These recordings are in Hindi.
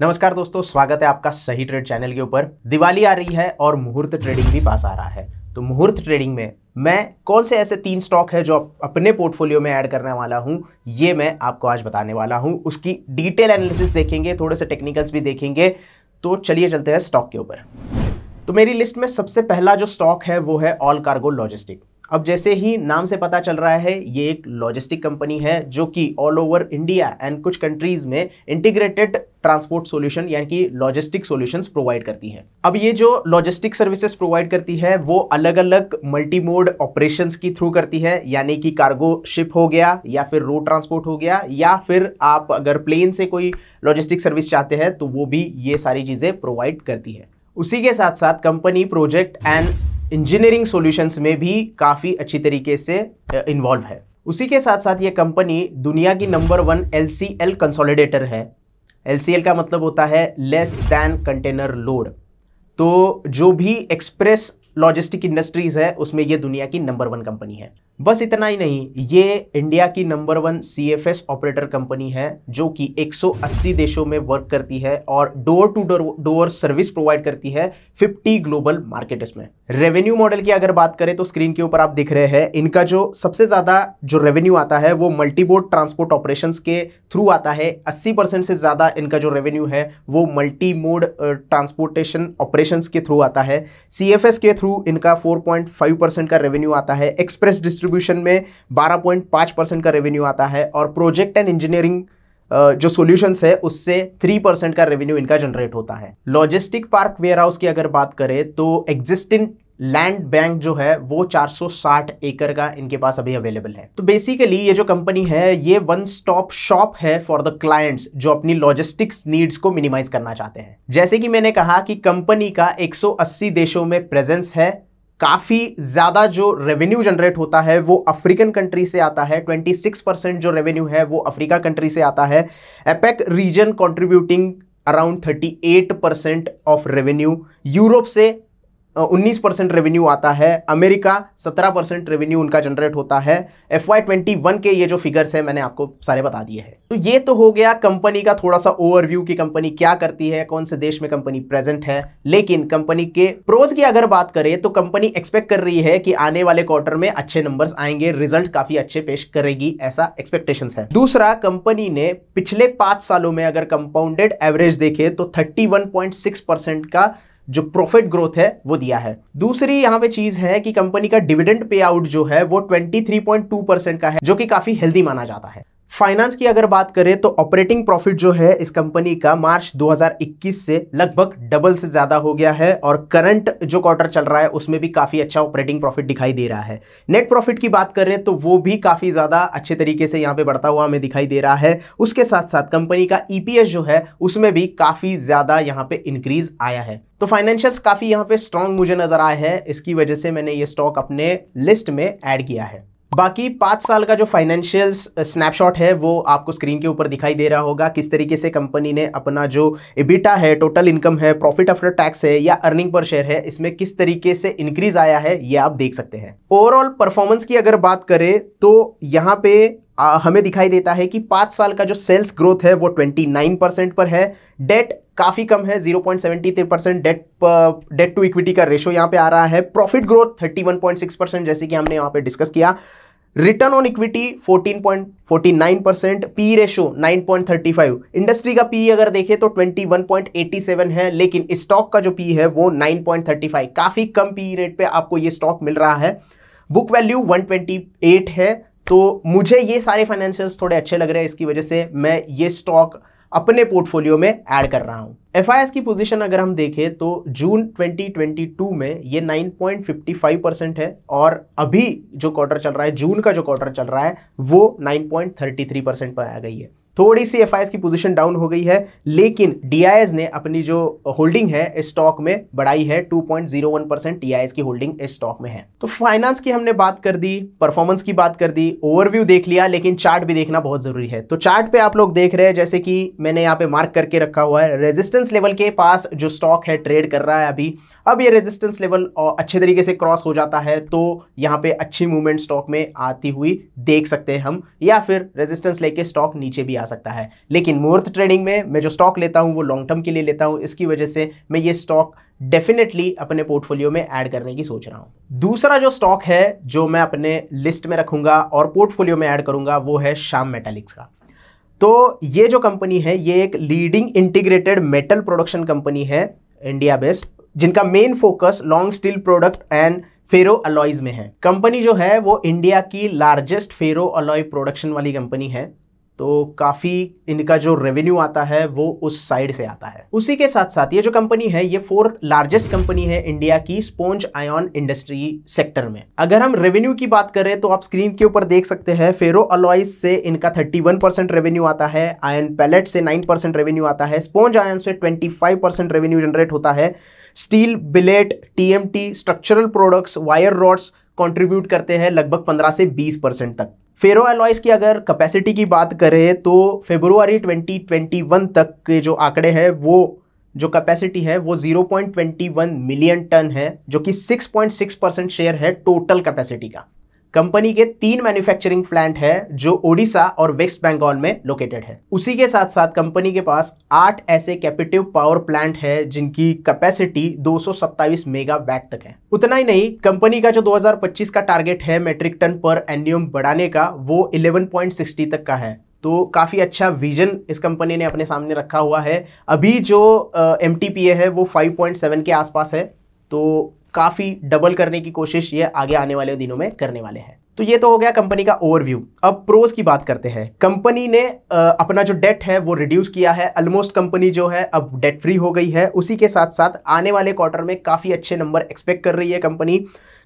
नमस्कार दोस्तों, स्वागत है आपका सही ट्रेड चैनल के ऊपर। दिवाली आ रही है और मुहूर्त ट्रेडिंग भी पास आ रहा है। तो मुहूर्त ट्रेडिंग में मैं कौन से ऐसे 3 स्टॉक है जो अपने पोर्टफोलियो में ऐड करने वाला हूं, ये मैं आपको आज बताने वाला हूं। उसकी डिटेल एनालिसिस देखेंगे, थोड़े से टेक्निकल्स भी देखेंगे। तो चलिए चलते हैं स्टॉक के ऊपर। तो मेरी लिस्ट में सबसे पहला जो स्टॉक है वो है ऑल कार्गो लॉजिस्टिक। अब जैसे ही नाम से पता चल रहा है, ये एक लॉजिस्टिक कंपनी है जो कि ऑल ओवर इंडिया एंड कुछ कंट्रीज में इंटीग्रेटेड ट्रांसपोर्ट सॉल्यूशन यानी कि लॉजिस्टिक सॉल्यूशंस प्रोवाइड करती है। अब ये जो लॉजिस्टिक सर्विसेज प्रोवाइड करती है वो अलग अलग मल्टी मोड ऑपरेशंस की थ्रू करती है, यानी कि कार्गो शिप हो गया या फिर रोड ट्रांसपोर्ट हो गया, या फिर आप अगर प्लेन से कोई लॉजिस्टिक सर्विस चाहते हैं तो वो भी ये सारी चीज़ें प्रोवाइड करती है। उसी के साथ साथ company project and engineering solutions में भी काफ़ी अच्छी तरीके से इन्वॉल्व है। उसी के साथ साथ ये कंपनी दुनिया की नंबर 1 LCL कंसोलिडेटर है। LCL का मतलब होता है लेस दैन कंटेनर लोड। तो जो भी एक्सप्रेस लॉजिस्टिक इंडस्ट्रीज है उसमें ये दुनिया की नंबर 1 कंपनी है। बस इतना ही नहीं, ये इंडिया की नंबर 1 CFS ऑपरेटर कंपनी है जो कि 180 देशों में वर्क करती है और door to door service provide करती है 50 ग्लोबल मार्केट्स में। रेवेन्यू मॉडल की अगर बात करें तो स्क्रीन के ऊपर आप दिख रहे हैं, इनका जो सबसे ज़्यादा जो रेवेन्यू आता है वो मल्टीबोर्ड ट्रांसपोर्ट ऑपरेशंस के थ्रू आता है। 80% से ज़्यादा इनका जो रेवेन्यू है वो मल्टी मोड ट्रांसपोर्टेशन ऑपरेशंस के थ्रू आता है। CFS के थ्रू इनका 4.5% का रेवेन्यू आता है। एक्सप्रेस डिस्ट्रीब्यूशन में 12.5% का रेवेन्यू आता है और प्रोजेक्ट एंड इंजीनियरिंग जो सॉल्यूशंस है उससे 3% का रेवेन्यू इनका जनरेट होता है। लॉजिस्टिक पार्क वेयरहाउस की अगर बात करें तो एग्जिस्टिंग लैंड बैंक जो है वो 460 एकड़ का इनके पास अभी अवेलेबल है। तो बेसिकली ये जो कंपनी है ये वन स्टॉप शॉप है फॉर द क्लाइंट्स जो अपनी लॉजिस्टिक्स नीड्स को मिनिमाइज करना चाहते हैं। जैसे कि मैंने कहा कि कंपनी का 180 देशों में प्रेजेंस है। काफ़ी ज़्यादा जो रेवेन्यू जनरेट होता है वो अफ्रीकन कंट्री से आता है। 26% जो रेवेन्यू है वो अफ्रीका कंट्री से आता है। APAC region contributing around 38% of revenue. Europe से 19% रेवेन्यू आता है। अमेरिका 17% रेवेन्यू उनका जनरेट होता है। FY21 के ये जो फिगर्स है मैंने आपको सारे बता दिए हैं। तो ये तो हो गया कंपनी का थोड़ा सा ओवरव्यू कि कंपनी क्या करती है, कौन से देश में कंपनी प्रेजेंट है। लेकिन कंपनी के प्रोज की अगर बात करें तो कंपनी एक्सपेक्ट कर रही है कि आने वाले क्वार्टर में अच्छे नंबर्स आएंगे, रिजल्ट काफी अच्छे पेश करेगी, ऐसा एक्सपेक्टेशंस है। दूसरा, कंपनी ने पिछले 5 सालों में अगर कंपाउंडेड एवरेज देखे तो 31.6% का जो प्रॉफिट ग्रोथ है वो दिया है। दूसरी यहां पे चीज है कि कंपनी का डिविडेंड पे आउट जो है वो 23.2% का है, जो कि काफी हेल्दी माना जाता है। फाइनेंस की अगर बात करें तो ऑपरेटिंग प्रॉफिट जो है इस कंपनी का मार्च 2021 से लगभग डबल से ज्यादा हो गया है और करंट जो क्वार्टर चल रहा है उसमें भी काफी अच्छा ऑपरेटिंग प्रॉफिट दिखाई दे रहा है। नेट प्रॉफिट की बात करें तो वो भी काफी ज्यादा अच्छे तरीके से यहाँ पे बढ़ता हुआ हमें दिखाई दे रहा है। उसके साथ साथ कंपनी का EPS जो है उसमें भी काफी ज्यादा यहाँ पे इंक्रीज आया है। तो फाइनेंशियल्स काफी यहाँ पे स्ट्रांग मुझे नजर आए हैं, इसकी वजह से मैंने ये स्टॉक अपने लिस्ट में ऐड किया है। बाकी 5 साल का जो फाइनेंशियल स्नैपशॉट है वो आपको स्क्रीन के ऊपर दिखाई दे रहा होगा। किस तरीके से कंपनी ने अपना जो EBITDA है, टोटल इनकम है, प्रॉफिट आफ्टर टैक्स है या अर्निंग पर शेयर है, इसमें किस तरीके से इंक्रीज आया है ये आप देख सकते हैं। ओवरऑल परफॉर्मेंस की अगर बात करें तो यहाँ पे हमें दिखाई देता है कि 5 साल का जो सेल्स ग्रोथ है वो 29% पर है। डेट काफी कम है, 0.73% डेट टू इक्विटी का रेशो यहाँ पे आ रहा है। प्रॉफिट ग्रोथ 31.6% जैसे कि हमने यहाँ पे डिस्कस किया। Return on equity 14.49%, P ratio 9.35। Industry का पी अगर देखें तो 21.87 है, लेकिन स्टॉक का जो पी है वो 9.35, काफी कम पी रेट पे आपको ये स्टॉक मिल रहा है। बुक वैल्यू 128 है। तो मुझे ये सारे फाइनेंशियल्स थोड़े अच्छे लग रहे हैं, इसकी वजह से मैं ये स्टॉक अपने पोर्टफोलियो में ऐड कर रहा हूं। FIS की पोजीशन अगर हम देखें तो जून 2022 में ये 9.55% है और अभी जो क्वार्टर चल रहा है, जून का जो क्वार्टर चल रहा है वो 9.33% पर आ गई है। थोड़ी सी FIS की पोजीशन डाउन हो गई है, लेकिन DIS ने अपनी जो होल्डिंग है इस स्टॉक में बढ़ाई है। 2.01% DIS की होल्डिंग इस स्टॉक में है। तो फाइनेंस की हमने बात कर दी, परफॉर्मेंस की बात कर दी, ओवरव्यू देख लिया, लेकिन चार्ट भी देखना बहुत जरूरी है। तो चार्ट पे आप लोग देख रहे हैं, जैसे कि मैंने यहाँ पे मार्क करके रखा हुआ है, रेजिस्टेंस लेवल के पास जो स्टॉक है ट्रेड कर रहा है अभी। अब ये रेजिस्टेंस लेवल अच्छे तरीके से क्रॉस हो जाता है तो यहाँ पे अच्छी मूवमेंट स्टॉक में आती हुई देख सकते हैं हम, या फिर रेजिस्टेंस लेके स्टॉक नीचे भी आ सकता है। लेकिन मुहूर्त ट्रेडिंग में मैं जो स्टॉक लेता हूं वो लॉन्ग टर्म के लिए लेता हूं, इसकी वजह से मैं ये स्टॉक डेफिनेटली अपने पोर्टफोलियो में ऐड करने की सोच रहा हूं। दूसरा जो स्टॉक है जो मैं अपने लिस्ट में रखूंगा और पोर्टफोलियो में ऐड करूंगा वो है श्याम मेटालिक्स का। तो ये जो कंपनी है ये एक leading integrated metal production company है, इंडिया बेस्ड, जिनका main focus long steel product and ferro alloys में है। कंपनी जो है वो इंडिया की लार्जेस्ट फेरो अलॉय प्रोडक्शन वाली कंपनी है, तो काफ़ी इनका जो रेवेन्यू आता है वो उस साइड से आता है। उसी के साथ साथ ये जो कंपनी है ये 4th लार्जेस्ट कंपनी है इंडिया की स्पॉन्ज आयन इंडस्ट्री सेक्टर में। अगर हम रेवेन्यू की बात करें तो आप स्क्रीन के ऊपर देख सकते हैं, फेरो अलॉयज से इनका 31% रेवेन्यू आता है, आयन पैलेट से 9% रेवेन्यू आता है, स्पॉन्ज आयन से 25% रेवेन्यू जनरेट होता है, steel billet, TMT, structural products, wire rods contribute करते हैं लगभग 15 से 20% तक। फेरो अलॉयज की अगर कैपेसिटी की बात करें तो फरवरी 2021 तक के जो आंकड़े हैं वो जो कैपेसिटी है वो 0.21 मिलियन टन है, जो कि 6.6% शेयर है टोटल कैपेसिटी का। कंपनी के 3 मैन्युफैक्चरिंग प्लांट है जो ओडिशा और वेस्ट बंगाल में लोकेटेड है। उसी के साथ साथ कंपनी के पास 8 ऐसे कैपेटिव पावर प्लांट है जिनकी कैपेसिटी 227 मेगावाट तक है। उतना ही नहीं, कंपनी का जो 2025 का टारगेट है मेट्रिक टन पर एन्युम बढ़ाने का वो 11.60 तक का है। तो काफ़ी अच्छा विजन इस कंपनी ने अपने सामने रखा हुआ है। अभी जो MTPA है वो 5.7 के आसपास है, तो काफ़ी डबल करने की कोशिश ये आगे आने वाले दिनों में करने वाले हैं। तो ये तो हो गया कंपनी का ओवरव्यू। अब प्रोज की बात करते हैं। कंपनी ने अपना जो डेट है वो रिड्यूस किया है, ऑलमोस्ट कंपनी जो है अब डेट फ्री हो गई है। उसी के साथ साथ आने वाले क्वार्टर में काफ़ी अच्छे नंबर एक्सपेक्ट कर रही है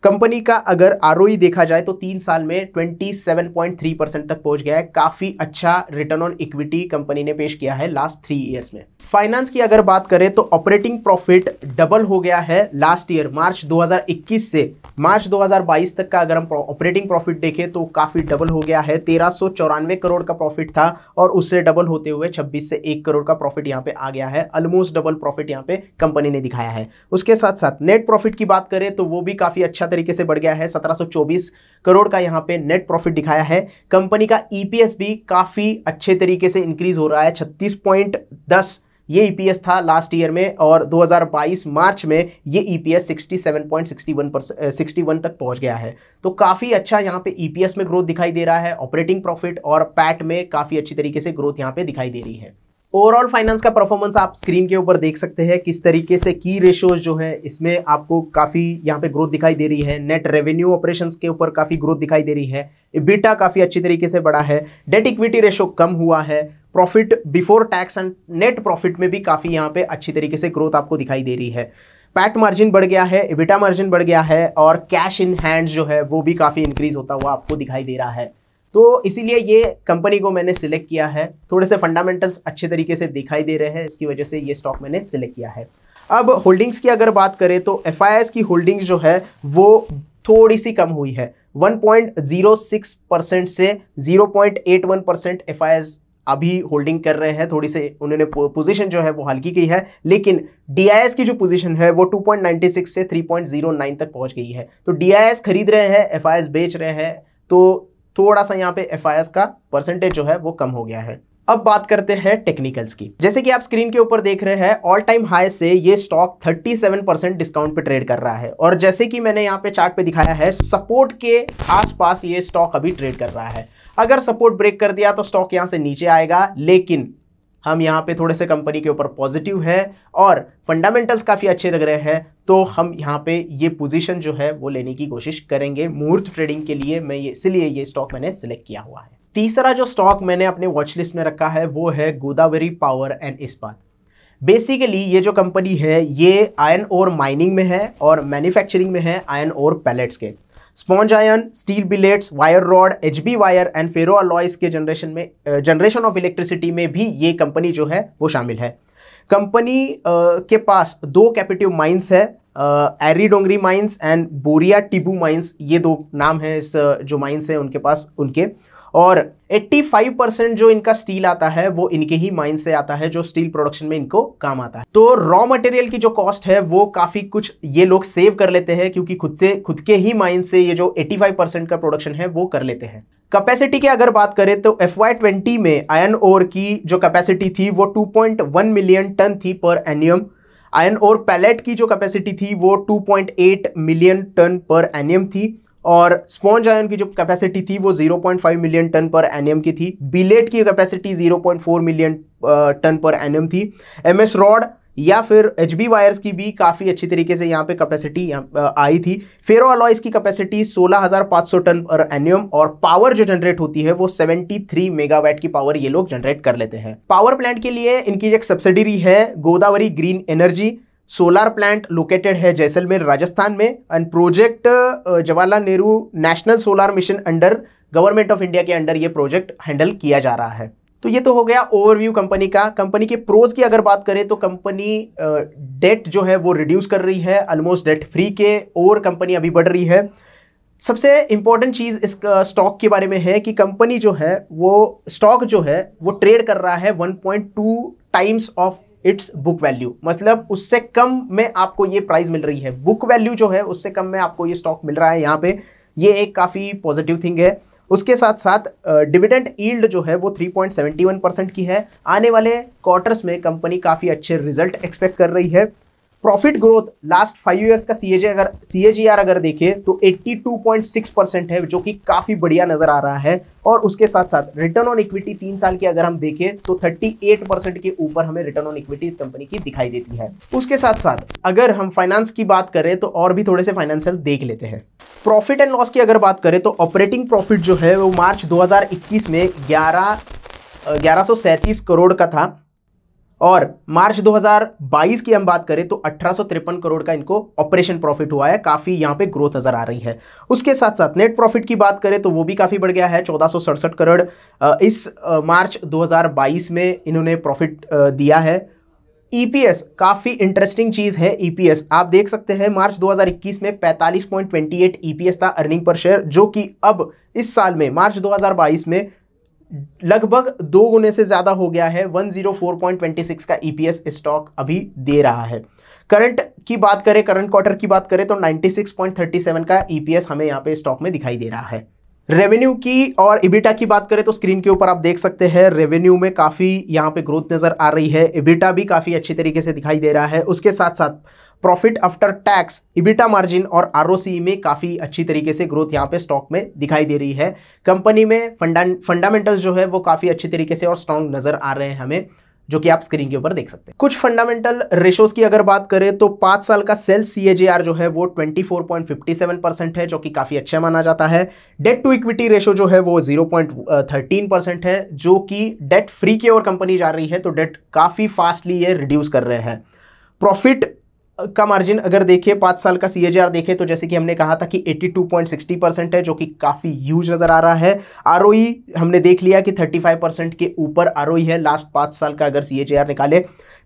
कंपनी का अगर ROE देखा जाए तो 3 साल में 27.3% तक पहुंच गया है। काफ़ी अच्छा रिटर्न ऑन इक्विटी कंपनी ने पेश किया है लास्ट 3 ईयर्स में। फाइनेंस की अगर बात करें तो ऑपरेटिंग प्रॉफिट डबल हो गया है लास्ट ईयर मार्च 2021 से मार्च 2022 तक का अगर हम ऑपरेटिंग प्रॉफिट देखें तो काफ़ी डबल हो गया है। 1394 करोड़ का प्रॉफिट था और उससे डबल होते हुए 26 से 1 करोड़ का प्रॉफिट यहाँ पे आ गया है। ऑलमोस्ट डबल प्रॉफिट यहाँ पे कंपनी ने दिखाया है। उसके साथ साथ नेट प्रॉफिट की बात करें तो वो भी काफ़ी अच्छा तरीके से बढ़ गया है। 1724 करोड़ का यहाँ पे नेट प्रॉफिट दिखाया है। कंपनी का EPS भी काफ़ी अच्छे तरीके से इंक्रीज हो रहा है। 36.10 ये EPS था लास्ट ईयर में और 2022 मार्च में ये EPS 61 तक पहुंच गया है। तो काफ़ी अच्छा यहाँ पे EPS में ग्रोथ दिखाई दे रहा है। ऑपरेटिंग प्रॉफिट और पैट में काफ़ी अच्छी तरीके से ग्रोथ यहाँ पे दिखाई दे रही है। ओवरऑल फाइनेंस का परफॉर्मेंस आप स्क्रीन के ऊपर देख सकते हैं किस तरीके से की रेशोज जो है इसमें आपको काफ़ी यहाँ पे ग्रोथ दिखाई दे रही है। नेट रेवेन्यू ऑपरेशंस के ऊपर काफ़ी ग्रोथ दिखाई दे रही है। EBITDA काफ़ी अच्छी तरीके से बढ़ा है। डेट इक्विटी रेशो कम हुआ है। Profit before tax and net profit में भी काफ़ी यहाँ पे अच्छी तरीके से ग्रोथ आपको दिखाई दे रही है। पैट मार्जिन बढ़ गया है, EBITDA मार्जिन बढ़ गया है और कैश इन हैंड्स जो है वो भी काफ़ी इंक्रीज होता हुआ आपको दिखाई दे रहा है। तो इसीलिए ये कंपनी को मैंने सिलेक्ट किया है। थोड़े से फंडामेंटल्स अच्छे तरीके से दिखाई दे रहे हैं, इसकी वजह से ये स्टॉक मैंने सिलेक्ट किया है। अब होल्डिंग्स की अगर बात करें तो FIS की होल्डिंग्स जो है वो थोड़ी सी कम हुई है। 1.06% से 0.81% FIS अभी होल्डिंग कर रहे हैं। थोड़ी से उन्होंने पोजीशन जो है वो हल्की की है, लेकिन DIS की जो पोजीशन है वो 2.96 से 3.09 तक पहुंच गई है। तो DIS खरीद रहे हैं, FIS बेच रहे हैं, तो थोड़ा सा यहाँ पे FIS का परसेंटेज जो है वो कम हो गया है। अब बात करते हैं टेक्निकल्स की। जैसे कि आप स्क्रीन के ऊपर देख रहे हैं ऑल टाइम हाई से ये स्टॉक 37% डिस्काउंट पे ट्रेड कर रहा है और जैसे कि मैंने यहाँ पे चार्ट पे दिखाया है सपोर्ट के आसपास ये स्टॉक अभी ट्रेड कर रहा है। अगर सपोर्ट ब्रेक कर दिया तो स्टॉक यहाँ से नीचे आएगा, लेकिन हम यहाँ पे थोड़े से कंपनी के ऊपर पॉजिटिव है और फंडामेंटल्स काफ़ी अच्छे लग रहे हैं, तो हम यहाँ पे ये पोजीशन जो है वो लेने की कोशिश करेंगे मुहूर्त ट्रेडिंग के लिए। मैं इसलिए ये स्टॉक मैंने सिलेक्ट किया हुआ है। तीसरा जो स्टॉक मैंने अपने वॉच लिस्ट में रखा है वो है गोदावरी पावर एंड इस्पात। बेसिकली ये जो कंपनी है ये आयरन ओर माइनिंग में है और मैन्युफैक्चरिंग में है आयरन ओर पैलेट्स के। Sponge iron, steel billets, wire rod, HB wire and ferro alloys के जनरेशन ऑफ इलेक्ट्रिसिटी में भी ये कंपनी जो है वो शामिल है। कंपनी के पास 2 कैपेटिव माइंस है, एरी डोंगरी माइंस एंड बोरिया टिबू माइंस, ये 2 नाम है इस जो माइंस है उनके पास उनके। और 85% जो इनका स्टील आता है वो इनके ही माइन से आता है, जो स्टील प्रोडक्शन में इनको काम आता है। तो रॉ मटेरियल की जो कॉस्ट है वो काफ़ी कुछ ये लोग सेव कर लेते हैं, क्योंकि खुद के ही माइन से ये जो 85% का प्रोडक्शन है वो कर लेते हैं। कैपेसिटी की अगर बात करें तो FY20 में आयरन ओर की जो कैपेसिटी थी वो 2.1 मिलियन टन थी पर एनियम। आयरन ओर पैलेट की जो कैपेसिटी थी वो 2.8 मिलियन टन पर एनियम थी और स्पॉन्ज आयरन की जो कैपेसिटी थी वो 0.5 मिलियन टन पर एनियम की थी। बिलेट की कैपेसिटी 0.4 मिलियन टन पर एनियम थी। MS रॉड या फिर HB वायर्स की भी काफ़ी अच्छी तरीके से यहाँ पे कैपेसिटी आई थी। फेरो अलॉयज की कैपेसिटी 16,500 टन पर एनियम और पावर जो जनरेट होती है वो 73 मेगावाट की पावर ये लोग जनरेट कर लेते हैं। पावर प्लांट के लिए इनकी एक सब्सिडरी है Godavari green energy. Solar plant located है जैसलमेर राजस्थान में and project Jawaharlal Nehru national solar mission under government of India के अंडर ये प्रोजेक्ट हैंडल किया जा रहा है। तो ये तो हो गया ओवरव्यू कंपनी का। कंपनी के प्रोज की अगर बात करें तो कंपनी डेट जो है वो रिड्यूस कर रही है, ऑलमोस्ट डेट फ्री के, और कंपनी अभी बढ़ रही है। सबसे इंपॉर्टेंट चीज इस स्टॉक के बारे में है कि कंपनी जो है वो स्टॉक जो है वो ट्रेड कर रहा है 1.2 times of its book value, मतलब उससे कम में आपको ये प्राइस मिल रही है। बुक वैल्यू जो है उससे कम में आपको ये स्टॉक मिल रहा है यहाँ पे, ये एक काफ़ी पॉजिटिव थिंग है। उसके साथ साथ डिविडेंड यील्ड जो है वो 3.71% की है। आने वाले क्वार्टर्स में कंपनी काफ़ी अच्छे रिजल्ट एक्सपेक्ट कर रही है। प्रॉफिट ग्रोथ लास्ट 5 ईयर्स का CAGR अगर देखें तो 82.6% है, जो कि काफ़ी बढ़िया नज़र आ रहा है। और उसके साथ साथ रिटर्न ऑन इक्विटी 3 साल की अगर हम देखें तो 38% के ऊपर हमें रिटर्न ऑन इक्विटी इस कंपनी की दिखाई देती है। उसके साथ साथ अगर हम फाइनेंस की बात करें तो और भी थोड़े से फाइनेंशियल देख लेते हैं। प्रॉफिट एंड लॉस की अगर बात करें तो ऑपरेटिंग प्रॉफिट जो है वो मार्च 2021 में 1137 करोड़ का था और मार्च 2022 की हम बात करें तो 1853 करोड़ का इनको ऑपरेशन प्रॉफिट हुआ है। काफ़ी यहाँ पे ग्रोथ नज़र आ रही है। उसके साथ साथ नेट प्रॉफिट की बात करें तो वो भी काफ़ी बढ़ गया है, 1467 करोड़ इस मार्च 2022 में इन्होंने प्रॉफिट दिया है। EPS काफ़ी इंटरेस्टिंग चीज़ है। EPS आप देख सकते हैं मार्च 2021 में 45.28 EPS था अर्निंग पर शेयर, जो कि अब इस साल में मार्च 2022 में लगभग 2 गुने से ज़्यादा हो गया है। 104.26 का EPS स्टॉक अभी दे रहा है। करंट की बात करें, करंट क्वार्टर की बात करें तो 96.37 का EPS हमें यहाँ पे स्टॉक में दिखाई दे रहा है। रेवेन्यू की और इबिटा की बात करें तो स्क्रीन के ऊपर आप देख सकते हैं रेवेन्यू में काफ़ी यहाँ पे ग्रोथ नज़र आ रही है। इबिटा भी काफ़ी अच्छी तरीके से दिखाई दे रहा है। उसके साथ साथ profit after tax, EBITDA margin और ROCE में काफ़ी अच्छी तरीके से ग्रोथ यहाँ पे स्टॉक में दिखाई दे रही है। कंपनी में फंडामेंटल्स जो है वो काफ़ी अच्छी तरीके से और स्ट्रॉन्ग नज़र आ रहे हैं हमें, जो कि आप स्क्रीन के ऊपर देख सकते हैं। कुछ फंडामेंटल रेशोज की अगर बात करें तो 5 साल का सेल्स CAGR जो है वो 24.57% है, जो कि काफ़ी अच्छा माना जाता है। डेट टू इक्विटी रेशो जो है वो 0.13% है, जो कि डेट फ्री की ओर कंपनी जा रही है, तो डेट काफ़ी फास्टली ये रिड्यूस कर रहे हैं। प्रॉफिट का मार्जिन अगर देखें, 5 साल का CAGR देखें तो जैसे कि हमने कहा था कि 82.60% है, जो कि काफ़ी ह्यूज नज़र आ रहा है। ROE हमने देख लिया कि 35% के ऊपर ROE है लास्ट 5 साल का अगर CAGR निकाले।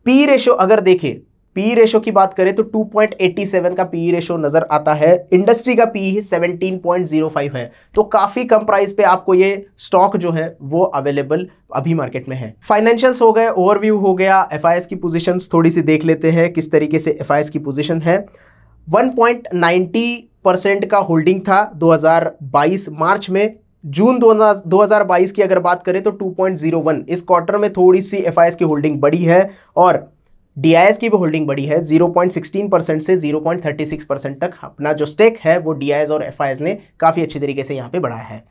PE रेशो अगर देखें, PE रेशो की बात करें तो 2.87 का PE रेशो नज़र आता है। इंडस्ट्री का PE 17.05 है, तो काफ़ी कम प्राइस पे आपको ये स्टॉक जो है वो अवेलेबल अभी मार्केट में है। फाइनेंशियल्स हो गए, ओवरव्यू हो गया। FIS की पोजीशंस थोड़ी सी देख लेते हैं किस तरीके से FIS की पोजीशन है। 1.90% का होल्डिंग था 2022 मार्च में। जून 2022 की अगर बात करें तो 2.01। इस क्वार्टर में थोड़ी सी FIS की होल्डिंग बढ़ी है और DIS की भी होल्डिंग बढ़ी है। 0.16% से 0.36% तक अपना जो स्टेक है वो DIS और FIS ने काफ़ी अच्छी तरीके से यहाँ पे बढ़ाया है।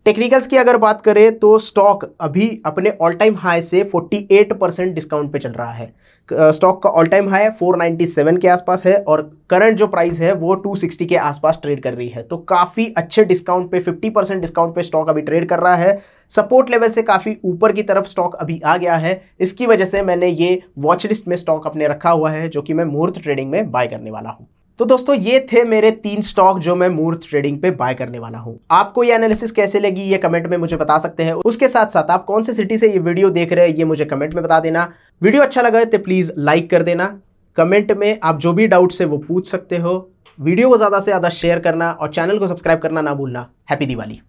टेक्निकल्स की अगर बात करें तो स्टॉक अभी अपने ऑल टाइम हाई से 48% डिस्काउंट पे चल रहा है। स्टॉक का ऑल टाइम हाई 497 के आसपास है और करंट जो प्राइस है वो 260 के आसपास ट्रेड कर रही है, तो काफ़ी अच्छे डिस्काउंट पे 50% डिस्काउंट पे स्टॉक अभी ट्रेड कर रहा है। सपोर्ट लेवल से काफ़ी ऊपर की तरफ स्टॉक अभी आ गया है। इसकी वजह से मैंने ये वॉच लिस्ट में स्टॉक अपने रखा हुआ है, जो कि मैं मुहूर्त ट्रेडिंग में बाय करने वाला हूँ। तो दोस्तों ये थे मेरे 3 स्टॉक जो मैं मुहूर्त ट्रेडिंग पे बाय करने वाला हूं। आपको ये एनालिसिस कैसे लगी ये कमेंट में मुझे बता सकते हैं। उसके साथ साथ आप कौन से सिटी से ये वीडियो देख रहे हैं ये मुझे कमेंट में बता देना। वीडियो अच्छा लगा है तो प्लीज लाइक कर देना। कमेंट में आप जो भी डाउट्स है वो पूछ सकते हो। वीडियो को ज़्यादा से ज़्यादा शेयर करना और चैनल को सब्सक्राइब करना ना भूलना। हैप्पी दिवाली।